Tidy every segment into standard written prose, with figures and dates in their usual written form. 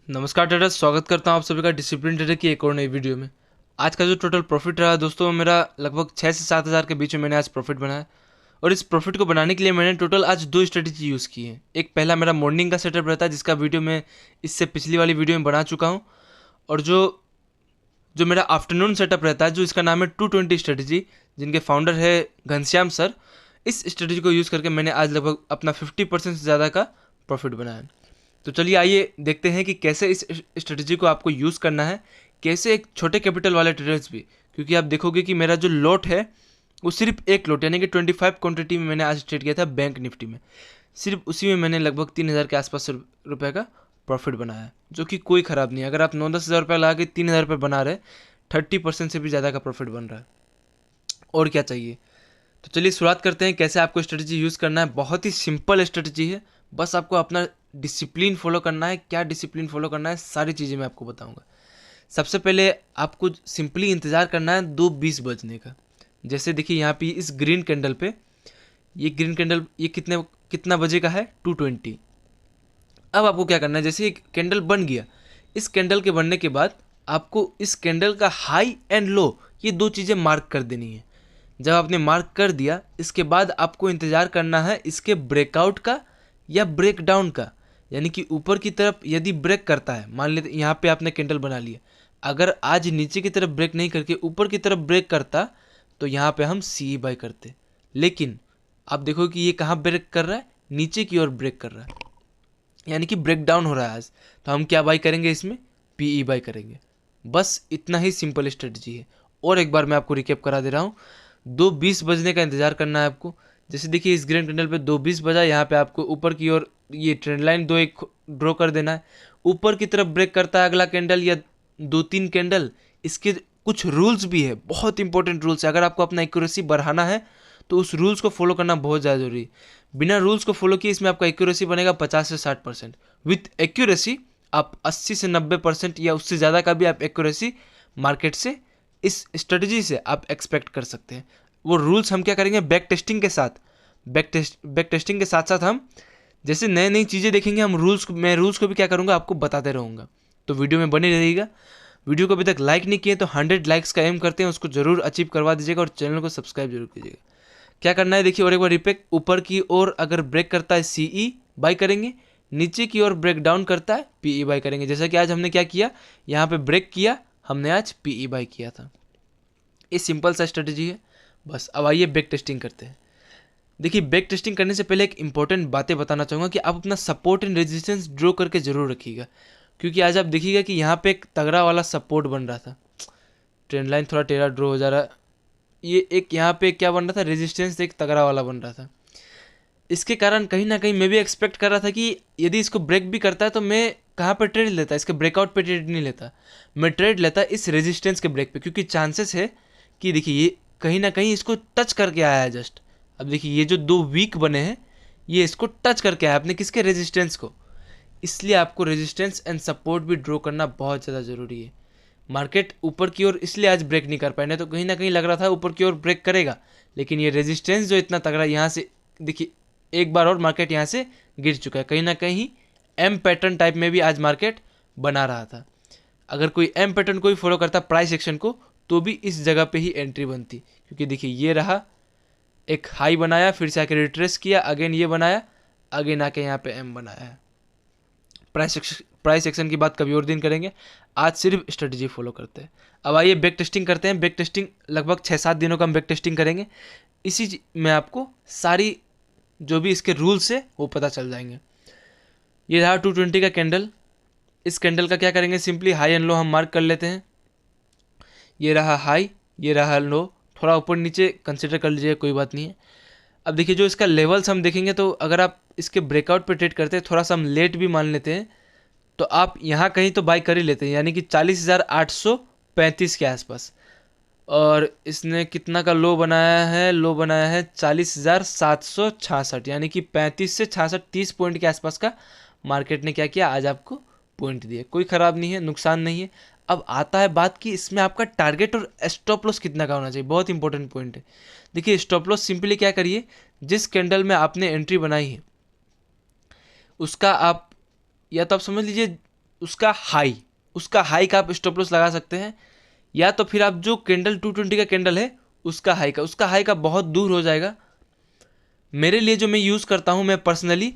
नमस्कार ट्रेडर्स, स्वागत करता हूं आप सभी का डिसिप्लिन ट्रेडर की एक और नई वीडियो में। आज का जो टोटल प्रॉफिट रहा दोस्तों, मेरा लगभग 6 से 7 हज़ार के बीच में मैंने आज प्रॉफिट बनाया। और इस प्रॉफिट को बनाने के लिए मैंने टोटल आज दो स्ट्रेटजी यूज़ की है। एक पहला मेरा मॉर्निंग का सेटअप रहता है, जिसका वीडियो मैं इससे पिछली वाली वीडियो में बना चुका हूँ। और जो जो मेरा आफ्टरनून सेटअप रहता है, जो इसका नाम है 220 स्ट्रेटजी, जिनके फाउंडर है घनश्याम सर। इस स्ट्रेटजी को यूज़ करके मैंने आज लगभग अपना 50% से ज़्यादा का प्रॉफिट बनाया। तो चलिए आइए देखते हैं कि कैसे इस स्ट्रेटजी को आपको यूज़ करना है, कैसे एक छोटे कैपिटल वाले ट्रेडर्स भी। क्योंकि आप देखोगे कि मेरा जो लॉट है वो सिर्फ एक लॉट यानी कि 25 क्वांटिटी में मैंने आज ट्रेड किया था बैंक निफ्टी में। सिर्फ उसी में मैंने लगभग 3,000 के आसपास रुपये का प्रॉफिट बनाया है, जो कि कोई ख़राब नहीं है। अगर आप 9-10 हज़ार रुपये लगा के 3,000 रुपये बना रहे, 30% से भी ज़्यादा का प्रॉफिट बन रहा है। और क्या चाहिए। तो चलिए शुरुआत करते हैं कैसे आपको स्ट्रेटजी यूज़ करना है। बहुत ही सिंपल स्ट्रेटजी है, बस आपको अपना डिसिप्लिन फॉलो करना है। क्या डिसिप्लिन फॉलो करना है, सारी चीज़ें मैं आपको बताऊंगा। सबसे पहले आपको सिंपली इंतज़ार करना है 2:20 बजने का। जैसे देखिए यहाँ पे इस ग्रीन कैंडल पे, ये ग्रीन कैंडल ये कितना बजे का है, 2:20। अब आपको क्या करना है, जैसे एक कैंडल बन गया, इस कैंडल के बनने के बाद आपको इस कैंडल का हाई एंड लो, ये दो चीज़ें मार्क कर देनी है। जब आपने मार्क कर दिया, इसके बाद आपको इंतज़ार करना है इसके ब्रेकआउट का या ब्रेक डाउन का। यानी कि ऊपर की तरफ यदि ब्रेक करता है, मान लेते यहाँ पे आपने कैंडल बना लिया, अगर आज नीचे की तरफ ब्रेक नहीं करके ऊपर की तरफ ब्रेक करता तो यहाँ पे हम सी बाय करते। लेकिन आप देखो कि ये कहाँ ब्रेक कर रहा है, नीचे की ओर ब्रेक कर रहा है, यानी कि ब्रेक डाउन हो रहा है आज। तो हम क्या बाय करेंगे, इसमें पीई बाय करेंगे। बस इतना ही सिंपल स्ट्रेटजी है। और एक बार मैं आपको रिकेप करा दे रहा हूँ। 2:20 बजने का इंतजार करना है आपको। जैसे देखिए इस ग्रीन कैंडल पे 2:20 बजा, यहाँ पे आपको ऊपर की ओर ये ट्रेंड लाइन 2-1 ड्रॉ कर देना है। ऊपर की तरफ ब्रेक करता है अगला कैंडल या 2-3 कैंडल, इसके कुछ रूल्स भी है, बहुत इंपॉर्टेंट रूल्स है। अगर आपको अपना एक्यूरेसी बढ़ाना है तो उस रूल्स को फॉलो करना बहुत ज़्यादा जरूरी है। बिना रूल्स को फॉलो किए इसमें आपका एक्यूरेसी बनेगा 50 से 60%। विथ एक्यूरेसी आप 80 से 90% या उससे ज़्यादा का भी आप एक्यूरेसी मार्केट से, इस स्ट्रेटजी से आप एक्सपेक्ट कर सकते हैं। वो रूल्स हम क्या करेंगे, बैक टेस्टिंग के साथ, बैक टेस्टिंग के साथ साथ हम जैसे नई नई चीज़ें देखेंगे, हम मैं रूल्स को भी क्या करूँगा, आपको बताते रहूँगा। तो वीडियो में बने रहिएगा। वीडियो को अभी तक लाइक नहीं किए तो 100 लाइक्स का एम करते हैं, उसको जरूर अचीव करवा दीजिएगा और चैनल को सब्सक्राइब जरूर कीजिएगा। क्या करना है देखिए, और एक बार रिपेक, ऊपर की ओर अगर ब्रेक करता है सीई बाय करेंगे, नीचे की ओर ब्रेक डाउन करता है पीई बाय करेंगे। जैसा कि आज हमने क्या किया, यहाँ पे ब्रेक किया, हमने आज पीई बाय किया था। ये सिंपल सा स्ट्रेटजी है। बस अब आइए बैक टेस्टिंग करते हैं। देखिए बैक टेस्टिंग करने से पहले एक इंपॉर्टेंट बातें बताना चाहूँगा कि आप अपना सपोर्ट एंड रेजिस्टेंस ड्रॉ करके जरूर रखिएगा। क्योंकि आज आप देखिएगा कि यहाँ पे एक तगड़ा वाला सपोर्ट बन रहा था, ट्रेंड लाइन थोड़ा टेढ़ा ड्रॉ हो जा रहा है, ये एक यहाँ पे क्या बन रहा था, रेजिस्टेंस एक तगड़ा वाला बन रहा था। इसके कारण कहीं ना कहीं मैं भी एक्सपेक्ट कर रहा था कि यदि इसको ब्रेक भी करता है तो मैं कहाँ पर ट्रेड लेता, इसके ब्रेकआउट पे ट्रेड नहीं लेता, मैं ट्रेड लेता इस रेजिस्टेंस के ब्रेक पे। क्योंकि चांसेस है कि देखिए ये कहीं ना कहीं इसको टच करके आया है जस्ट। अब देखिए ये जो दो वीक बने हैं, ये इसको टच करके आया अपने किसके, रेजिस्टेंस को। इसलिए आपको रेजिस्टेंस एंड सपोर्ट भी ड्रॉ करना बहुत ज़्यादा ज़रूरी है। मार्केट ऊपर की ओर इसलिए आज ब्रेक नहीं कर पाए, नहीं तो कहीं ना कहीं लग रहा था ऊपर की ओर ब्रेक करेगा। लेकिन ये रेजिस्टेंस जो इतना तगड़ा, यहाँ से देखिए एक बार और मार्केट यहाँ से गिर चुका है। कहीं ना कहीं एम पैटर्न टाइप में भी आज मार्केट बना रहा था। अगर कोई एम पैटर्न को ही फॉलो करता प्राइस एक्शन को, तो भी इस जगह पे ही एंट्री बनती। क्योंकि देखिए ये रहा, एक हाई बनाया, फिर से आके रिट्रेस किया, अगेन ये बनाया, अगेन आके यहाँ पे एम बनाया है। प्राइस एक्शन की बात कभी और दिन करेंगे, आज सिर्फ स्ट्रेटजी फॉलो करते हैं। अब आइए बैक टेस्टिंग करते हैं। बैक टेस्टिंग लगभग 6-7 दिनों का हम बैक टेस्टिंग करेंगे। इसी में आपको सारी जो भी इसके रूल्स है वो पता चल जाएंगे। ये रहा 220 का कैंडल। इस कैंडल का क्या करेंगे, सिंपली हाई एंड लो हम मार्क कर लेते हैं। ये रहा हाई, ये रहा लो, थोड़ा ऊपर नीचे कंसिडर कर लीजिए, कोई बात नहीं है। अब देखिए जो इसका लेवल्स हम देखेंगे, तो अगर आप इसके ब्रेकआउट पे ट्रेड करते हैं, थोड़ा सा हम लेट भी मान लेते हैं, तो आप यहाँ कहीं तो बाय कर ही लेते हैं, यानी कि 40,835 के आसपास। और इसने कितना का लो बनाया है, लो बनाया है 40,766, यानी कि 35 से 66, 30 पॉइंट के आसपास का मार्केट ने क्या किया, आज आपको पॉइंट दिया। कोई ख़राब नहीं है, नुकसान नहीं है। अब आता है बात कि इसमें आपका टारगेट और स्टॉप लॉस कितना का होना चाहिए, बहुत इंपॉर्टेंट पॉइंट है। देखिए स्टॉप लॉस सिंपली क्या करिए, जिस कैंडल में आपने एंट्री बनाई है उसका आप, या तो आप समझ लीजिए उसका हाई का आप स्टॉप लॉस लगा सकते हैं, या तो फिर आप जो कैंडल 220 का कैंडल है उसका हाई का बहुत दूर हो जाएगा। मेरे लिए जो मैं यूज़ करता हूँ, मैं पर्सनली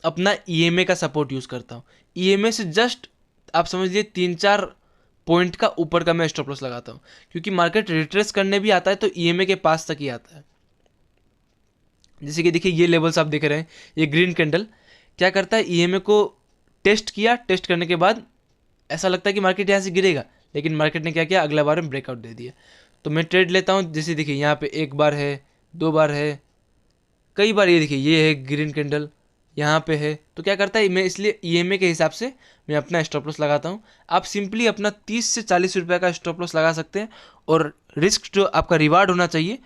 अपना ईएमए का सपोर्ट यूज़ करता हूँ। ईएमए से जस्ट आप समझ लीजिए 3-4 पॉइंट का ऊपर का मैं स्टॉप लॉस लगाता हूँ, क्योंकि मार्केट रिट्रेस करने भी आता है तो ईएमए के पास तक ही आता है। जैसे कि देखिए ये लेवल्स आप देख रहे हैं, ये ग्रीन कैंडल क्या करता है, ईएमए को टेस्ट करने के बाद ऐसा लगता है कि मार्केट यहाँ से गिरेगा, लेकिन मार्केट ने क्या किया, अगला बार में ब्रेकआउट दे दिया। तो मैं ट्रेड लेता हूँ। जैसे देखिए यहाँ पे एक बार है, 2 बार है, कई बार, ये देखिए ये है ग्रीन कैंडल यहाँ पे है। तो क्या करता है, मैं इसलिए ईएमए के हिसाब से मैं अपना स्टॉप लॉस लगाता हूँ। आप सिंपली अपना 30 से 40 रुपये का स्टॉप लॉस लगा सकते हैं, और रिस्क जो आपका रिवार्ड होना चाहिए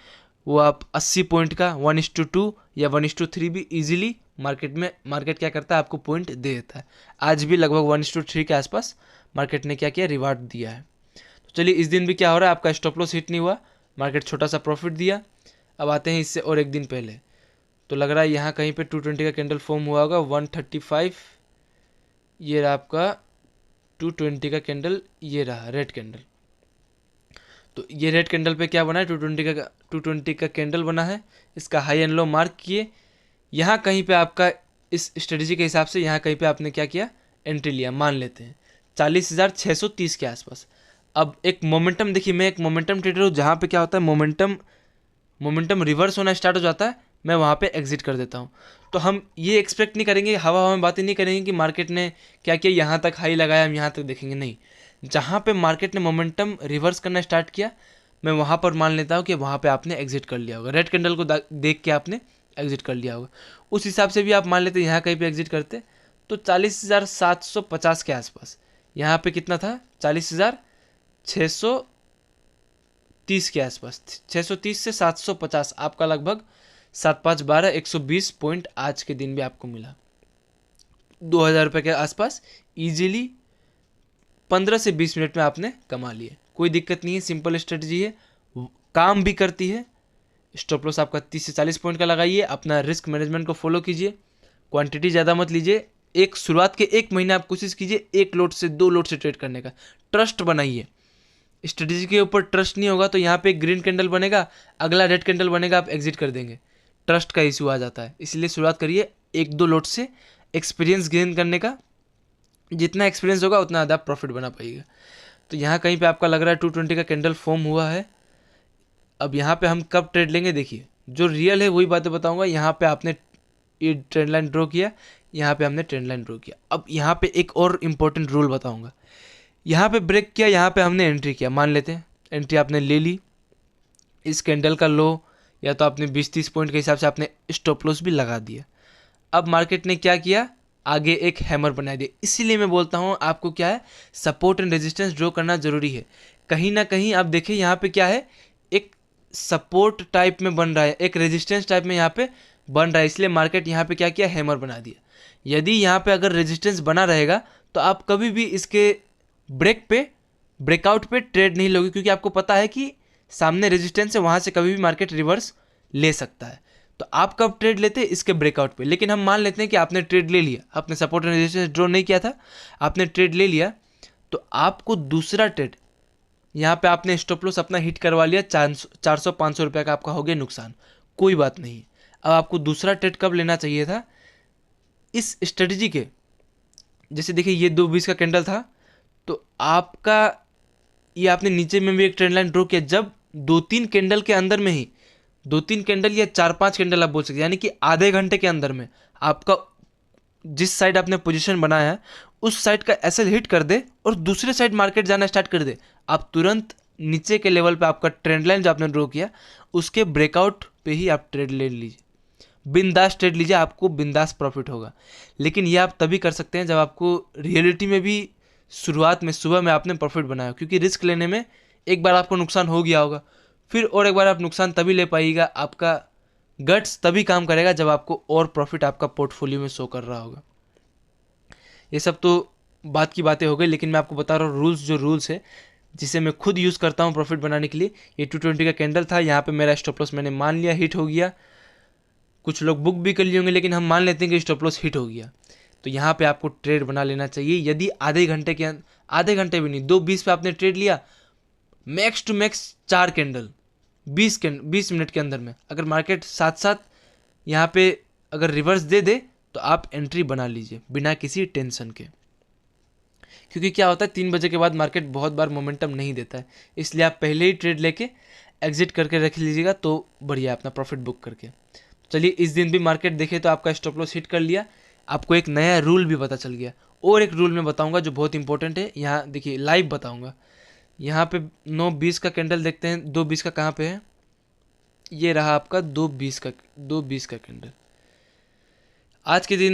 वो आप 80 पॉइंट का 1:2 या 1:3 भी इजीली मार्केट क्या करता है, आपको पॉइंट दे देता है। आज भी लगभग 1:3 के आसपास मार्केट ने क्या किया, रिवार्ड दिया है। तो चलिए इस दिन भी क्या हो रहा है, आपका स्टॉप लॉस हिट नहीं हुआ, मार्केट छोटा सा प्रॉफिट दिया। अब आते हैं इससे और एक दिन पहले, तो लग रहा है यहाँ कहीं पे 220 का कैंडल फॉर्म हुआ होगा, 135, ये रहा आपका 220 का कैंडल, ये रहा रेड कैंडल। तो ये रेड कैंडल पे क्या बना है, 220 का कैंडल बना है, इसका हाई एंड लो मार्क किए। यहाँ कहीं पे आपका इस स्ट्रेटजी के हिसाब से यहाँ कहीं पे आपने क्या किया, एंट्री लिया, मान लेते हैं 40,630 के आसपास। अब एक मोमेंटम देखिए, मैं एक मोमेंटम ट्रेडर हूँ, जहाँ पे क्या होता है, मोमेंटम रिवर्स होना स्टार्ट हो जाता है, मैं वहाँ पे एग्जिट कर देता हूँ। तो हम ये एक्सपेक्ट नहीं करेंगे, हवा में बातें नहीं करेंगे कि मार्केट ने क्या किया, यहाँ तक हाई लगाया हम यहाँ तक देखेंगे, नहीं। जहाँ पे मार्केट ने मोमेंटम रिवर्स करना स्टार्ट किया, मैं वहाँ पर मान लेता हूँ कि वहाँ पे आपने एग्जिट कर लिया होगा, रेड कैंडल को देख के आपने एग्जिट कर लिया होगा। उस हिसाब से भी आप मान लेते यहाँ कहीं पे एग्जिट करते, तो 40,750 के आसपास, यहाँ पे कितना था, 40,630 के आसपास, 630 से 750, आपका लगभग 7-5-12 120 पॉइंट आज के दिन भी आपको मिला। 2,000 रुपये के आसपास इजीली 15 से 20 मिनट में आपने कमा लिए। कोई दिक्कत नहीं है, सिंपल स्ट्रेटजी है, काम भी करती है। स्टॉप लॉस आपका 30 से 40 पॉइंट का लगाइए, अपना रिस्क मैनेजमेंट को फॉलो कीजिए, क्वांटिटी ज़्यादा मत लीजिए। एक शुरुआत के 1 महीने आप कोशिश कीजिए 1 लोट से 2 लोट से ट्रेड करने का, ट्रस्ट बनाइए। स्ट्रेटजी के ऊपर ट्रस्ट नहीं होगा तो यहाँ पे एक ग्रीन कैंडल बनेगा, अगला रेड कैंडल बनेगा, आप एग्जिट कर देंगे, ट्रस्ट का इशू आ जाता है। इसलिए शुरुआत करिए 1-2 लोट से, एक्सपीरियंस गेन करने का, जितना एक्सपीरियंस होगा उतना ज़्यादा प्रॉफिट बना पाएगा। तो यहाँ कहीं पे आपका लग रहा है 220 का कैंडल फॉर्म हुआ है। अब यहाँ पे हम कब ट्रेड लेंगे, देखिए जो रियल है वही बातें बताऊंगा। यहाँ पे आपने ये ट्रेंड लाइन ड्रॉ किया, यहाँ पे हमने ट्रेंड लाइन ड्रॉ किया। अब यहाँ पे एक और इम्पोर्टेंट रूल बताऊंगा, यहाँ पे ब्रेक किया, यहाँ पे हमने एंट्री किया, मान लेते हैं एंट्री आपने ले ली, इस कैंडल का लो या तो आपने 20-30 पॉइंट के हिसाब से आपने स्टॉप लॉस भी लगा दिया। अब मार्केट ने क्या किया, आगे एक हैमर बना दिया। इसीलिए मैं बोलता हूँ आपको क्या है, सपोर्ट एंड रेजिस्टेंस ड्रॉ करना जरूरी है। कहीं ना कहीं आप देखिए यहाँ पे क्या है, एक सपोर्ट टाइप में बन रहा है, एक रेजिस्टेंस टाइप में यहाँ पे बन रहा है, इसलिए मार्केट यहाँ पे क्या किया, हैमर बना दिया। यदि यहाँ पे अगर रेजिस्टेंस बना रहेगा तो आप कभी भी इसके ब्रेकआउट पे ट्रेड नहीं लोगे, क्योंकि आपको पता है कि सामने रेजिस्टेंस है, वहाँ से कभी भी मार्केट रिवर्स ले सकता है। तो आप कब ट्रेड लेते हैं, इसके ब्रेकआउट पे। लेकिन हम मान लेते हैं कि आपने ट्रेड ले लिया, आपने सपोर्ट एंड रेजिस्टेंस ड्रॉ नहीं किया था, आपने ट्रेड ले लिया, तो आपको दूसरा ट्रेड यहाँ पे आपने स्टॉप लॉस अपना हिट करवा लिया, 400-500 रुपये का आपका हो गया नुकसान, कोई बात नहीं। अब आपको दूसरा ट्रेड कब लेना चाहिए था, इस स्ट्रेटजी के, जैसे देखिए ये 220 का कैंडल था, तो आपका ये आपने नीचे में भी एक ट्रेंड लाइन ड्रॉ किया, जब 2-3 कैंडल के अंदर में ही, 2-3 कैंडल या 4-5 कैंडल आप बोल सकते हैं, यानी कि आधे घंटे के अंदर में आपका जिस साइड आपने पोजीशन बनाया है उस साइड का एसएल हिट कर दे और दूसरे साइड मार्केट जाना स्टार्ट कर दे, आप तुरंत नीचे के लेवल पे आपका ट्रेंड लाइन जो आपने ड्रॉ किया उसके ब्रेकआउट पे ही आप ट्रेड ले लीजिए, बिंदास ट्रेड लीजिए, आपको बिंदास प्रॉफिट होगा। लेकिन ये आप तभी कर सकते हैं जब आपको रियलिटी में भी शुरुआत में सुबह में आपने प्रॉफिट बनाया, क्योंकि रिस्क लेने में एक बार आपको नुकसान हो गया होगा, फिर और एक बार आप नुकसान तभी ले पाइएगा, आपका गट्स तभी काम करेगा जब आपको और प्रॉफिट आपका पोर्टफोलियो में शो कर रहा होगा। ये सब तो बात की बातें हो गई, लेकिन मैं आपको बता रहा हूँ रूल्स है जिसे मैं खुद यूज़ करता हूँ प्रॉफिट बनाने के लिए। ये 220 का कैंडल था, यहाँ पे मेरा स्टॉप लॉस मैंने मान लिया, हिट हो गया। कुछ लोग बुक भी कर लिए होंगे, लेकिन हम मान लेते हैं कि स्टॉप लॉस हिट हो गया। तो यहाँ पे आपको ट्रेड बना लेना चाहिए। यदि आधे घंटे भी नहीं, 2:20 पे आपने ट्रेड लिया, max to max 4 candle 20 minute के अंदर में, अगर मार्केट साथ साथ यहाँ पे अगर रिवर्स दे दे तो आप एंट्री बना लीजिए बिना किसी टेंशन के। क्योंकि क्या होता है, 3 बजे के बाद मार्केट बहुत बार मोमेंटम नहीं देता है, इसलिए आप पहले ही ट्रेड लेके एग्जिट करके रख लीजिएगा तो बढ़िया, अपना प्रॉफिट बुक करके। चलिए, इस दिन भी मार्केट देखे तो आपका स्टॉप लॉस हिट कर लिया, आपको एक नया रूल भी पता चल गया। और एक रूल मैं बताऊंगा जो बहुत इंपॉर्टेंट है, यहाँ देखिए लाइव बताऊंगा। यहाँ पे 9:20 का कैंडल देखते हैं, 2:20 का कहाँ पे है, ये रहा आपका 2:20 का कैंडल। आज के दिन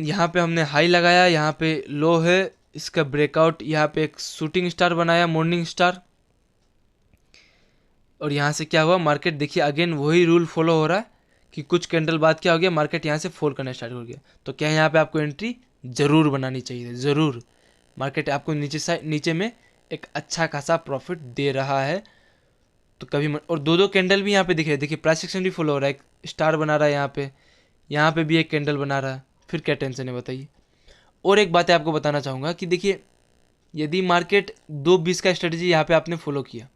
यहाँ पे हमने हाई लगाया, यहाँ पे लो है, इसका ब्रेकआउट, यहाँ पे एक शूटिंग स्टार बनाया, मॉर्निंग स्टार, और यहाँ से क्या हुआ, मार्केट देखिए अगेन वही रूल फॉलो हो रहा है कि कुछ कैंडल बाद क्या हो गया, मार्केट यहाँ से फॉल करना स्टार्ट हो गया। तो क्या यहाँ पे आपको एंट्री ज़रूर बनानी चाहिए, ज़रूर। मार्केट आपको नीचे में एक अच्छा खासा प्रॉफिट दे रहा है, तो कभी और 2 कैंडल भी यहाँ पे दिख रहे, देखिए प्राइस एक्शन भी फॉलो हो रहा है, एक स्टार बना रहा है, यहाँ पे भी एक कैंडल बना रहा है, फिर क्या टेंशन है बताइए। और एक बात आपको बताना चाहूँगा कि देखिए, यदि मार्केट 2:20 का स्ट्रेटजी यहाँ पे आपने फॉलो किया,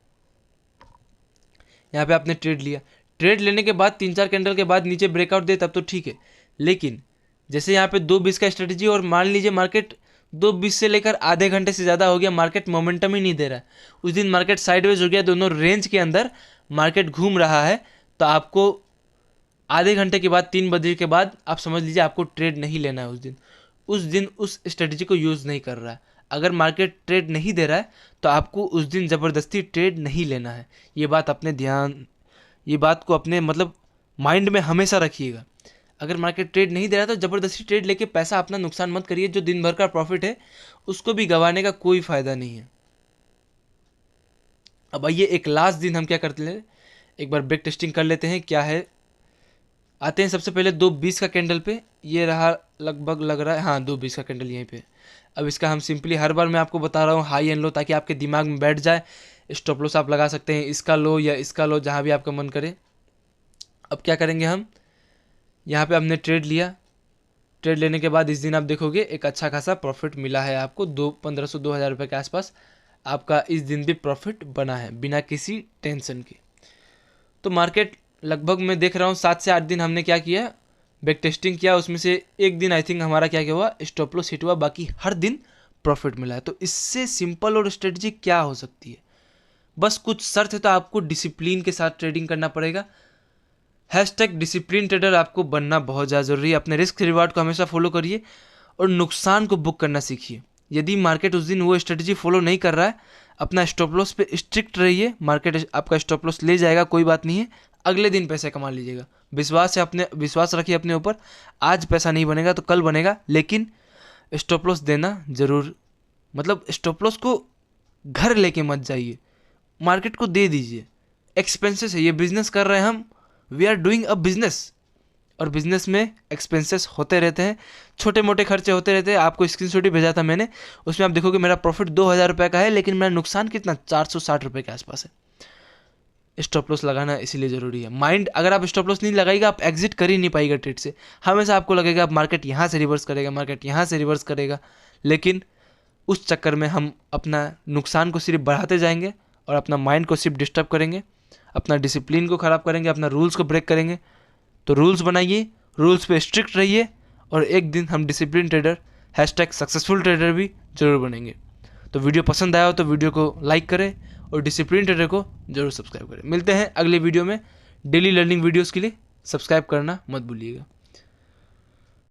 यहाँ पे आपने ट्रेड लिया, ट्रेड लेने के बाद 3-4 कैंडल के बाद नीचे ब्रेकआउट दे तब तो ठीक है, लेकिन जैसे यहाँ पे 2:20 का स्ट्रेटजी और मान लीजिए मार्केट 2:20 से लेकर आधे घंटे से ज़्यादा हो गया, मार्केट मोमेंटम ही नहीं दे रहा है, उस दिन मार्केट साइडवेज हो गया, दोनों रेंज के अंदर मार्केट घूम रहा है, तो आपको आधे घंटे के बाद 3 बजे के बाद आप समझ लीजिए आपको ट्रेड नहीं लेना है उस दिन उस स्ट्रेटजी को यूज़ नहीं कर रहा है। अगर मार्केट ट्रेड नहीं दे रहा है तो आपको उस दिन ज़बरदस्ती ट्रेड नहीं लेना है। ये बात को अपने मतलब माइंड में हमेशा रखिएगा। अगर मार्केट ट्रेड नहीं दे रहा तो ज़बरदस्ती ट्रेड लेके पैसा अपना नुकसान मत करिए, जो दिन भर का प्रॉफिट है उसको भी गंवाने का कोई फ़ायदा नहीं है। अब आइए एक लास्ट दिन हम क्या करते हैं, एक बार बैक टेस्टिंग कर लेते हैं क्या है। आते हैं सबसे पहले 2:20 का कैंडल पे, ये रहा लगभग लग रहा है, हाँ 2:20 का कैंडल यहीं पे। अब इसका हम सिंपली हर बार मैं आपको बता रहा हूँ हाई एंड लो, ताकि आपके दिमाग में बैठ जाए। स्टॉप लॉस आप लगा सकते हैं इसका लो या इसका लो, जहाँ भी आपका मन करे। अब क्या करेंगे हम, यहाँ पे हमने ट्रेड लिया, ट्रेड लेने के बाद इस दिन आप देखोगे एक अच्छा खासा प्रॉफिट मिला है आपको, 1500-2000 रुपये के आसपास आपका इस दिन भी प्रॉफिट बना है बिना किसी टेंशन के। तो मार्केट लगभग मैं देख रहा हूँ 7 से 8 दिन हमने क्या किया, बैक टेस्टिंग किया, उसमें से एक दिन आई थिंक हमारा क्या हुआ, स्टॉप लॉस हिट हुआ, बाकी हर दिन प्रॉफिट मिला है। तो इससे सिंपल और स्ट्रेटजी क्या हो सकती है, बस कुछ शर्त है, तो आपको डिसिप्लिन के साथ ट्रेडिंग करना पड़ेगा। #डिसिप्लिन ट्रेडर आपको बनना बहुत ज़्यादा ज़रूरी है। अपने रिस्क रिवार्ड को हमेशा फॉलो करिए और नुकसान को बुक करना सीखिए। यदि मार्केट उस दिन वो स्ट्रेटजी फॉलो नहीं कर रहा है, अपना स्टॉप लॉस पे स्ट्रिक्ट रहिए। मार्केट आपका स्टॉप लॉस ले जाएगा, कोई बात नहीं है, अगले दिन पैसे कमा लीजिएगा। विश्वास रखिए अपने ऊपर। आज पैसा नहीं बनेगा तो कल बनेगा, लेकिन स्टॉप लॉस देना ज़रूर, मतलब स्टॉप लॉस को घर लेके मत जाइए, मार्केट को दे दीजिए। एक्सपेंसेस है, ये बिजनेस कर रहे हैं हम, we are doing a business, और बिजनेस में एक्सपेंसेस होते रहते हैं, छोटे मोटे खर्चे होते रहते हैं। आपको स्क्रीनशॉट ही भेजा था मैंने, उसमें आप देखोगे मेरा प्रॉफिट 2000 रुपये का है, लेकिन मेरा नुकसान कितना 460 रुपये के आसपास है। स्टॉप लॉस लगाना इसीलिए ज़रूरी है। माइंड, अगर आप स्टॉप लॉस नहीं लगाएगा आप एग्जिट कर ही नहीं पाएगा ट्रेड से। हमेशा आपको लगेगा आप मार्केट यहाँ से रिवर्स करेगा, मार्केट यहाँ से रिवर्स करेगा, लेकिन उस चक्कर में हम अपना नुकसान को सिर्फ बढ़ाते जाएंगे और अपना माइंड को सिर्फ डिस्टर्ब करेंगे, अपना डिसिप्लिन को ख़राब करेंगे, अपना रूल्स को ब्रेक करेंगे। तो रूल्स बनाइए, रूल्स पे स्ट्रिक्ट रहिए, और एक दिन हम डिसिप्लिन ट्रेडर #सक्सेसफुल ट्रेडर भी जरूर बनेंगे। तो वीडियो पसंद आया हो तो वीडियो को लाइक करें और डिसिप्लिन ट्रेडर को जरूर सब्सक्राइब करें। मिलते हैं अगले वीडियो में। डेली लर्निंग वीडियोस के लिए सब्सक्राइब करना मत भूलिएगा।